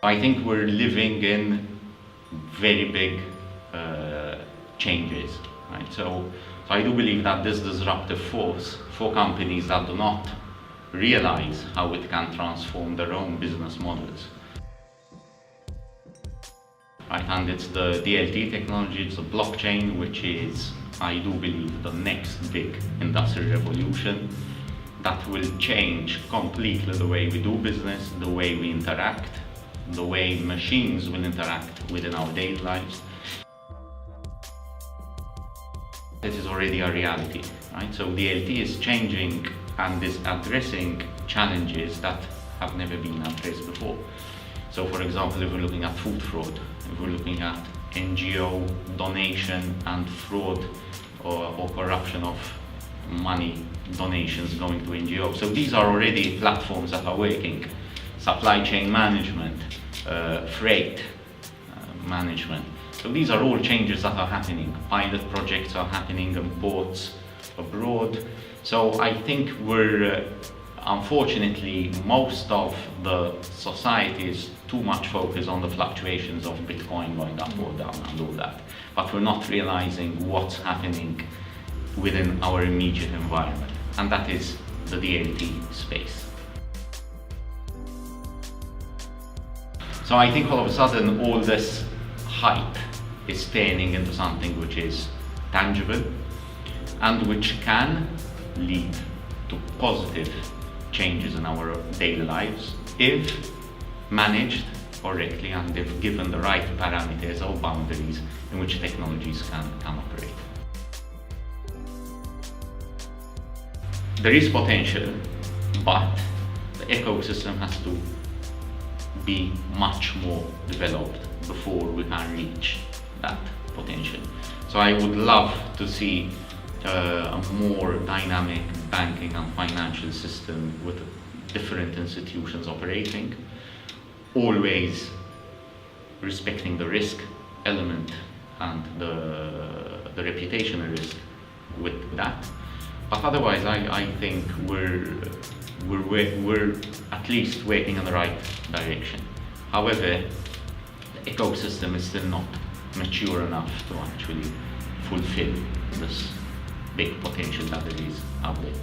I think we're living in very big changes, right? So I do believe that this disruptive force for companies that do not realize how it can transform their own business models. Right, and it's the DLT technology, it's the blockchain, which is, I do believe, the next big industrial revolution that will change completely the way we do business, the way we interact, the way machines will interact within our daily lives. It is already a reality, right? So DLT is changing and is addressing challenges that have never been addressed before. So for example, if we're looking at food fraud, if we're looking at NGO donation and fraud or corruption of money donations going to NGOs. So these are already platforms that are working. Supply chain management, freight management. So these are all changes that are happening. Pilot projects are happening in ports abroad. So I think we're, unfortunately, most of the society is too much focused on the fluctuations of Bitcoin going up or down and all that. But we're not realizing what's happening within our immediate environment. And that is the DLT space. So I think all of a sudden all this hype is turning into something which is tangible and which can lead to positive changes in our daily lives if managed correctly and if given the right parameters or boundaries in which technologies can operate. There is potential, but the ecosystem has to be much more developed before we can reach that potential. So I would love to see a more dynamic banking and financial system with different institutions operating, always respecting the risk element and the reputational risk with that. But otherwise, I think we're at least working in the right direction. However, the ecosystem is still not mature enough to actually fulfill this big potential that there is out there.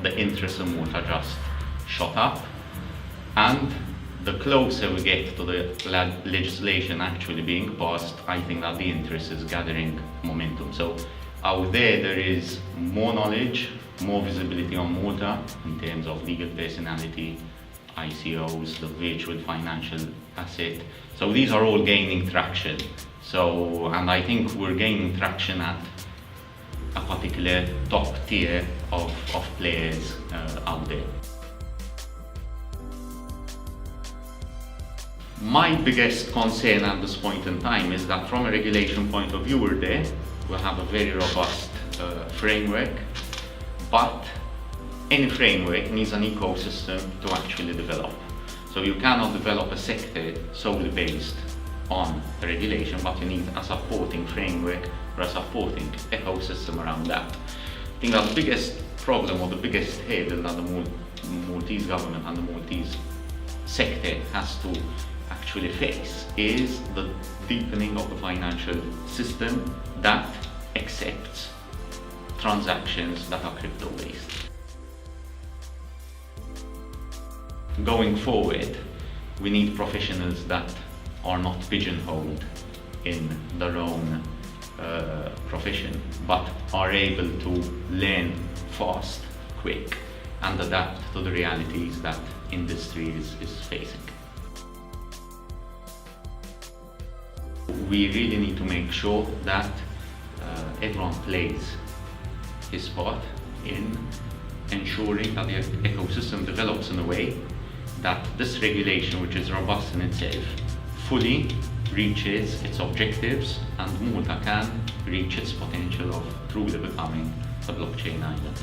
The interest in Malta just shot up, and the closer we get to the legislation actually being passed, I think that the interest is gathering momentum. So out there is more knowledge, more visibility on Malta in terms of legal personality, ICOs, the virtual financial asset. So these are all gaining traction. So, and I think we're gaining traction at a particular top tier of players out there. My biggest concern at this point in time is that from a regulation point of view, we'll have a very robust framework, but any framework needs an ecosystem to actually develop. So you cannot develop a sector solely based on regulation, but you need a supporting framework or a supporting ecosystem around that. I think that the biggest problem or the biggest hurdle that the Maltese government and the Maltese sector has to actually face is the deepening of the financial system that accepts transactions that are crypto-based. Going forward, we need professionals that are not pigeonholed in their own profession, but are able to learn fast, quick, and adapt to the realities that industry is facing. We really need to make sure that everyone plays his part in ensuring that the ecosystem develops in a way that this regulation, which is robust in itself, fully reaches its objectives and Malta can reach its potential of truly becoming a blockchain island.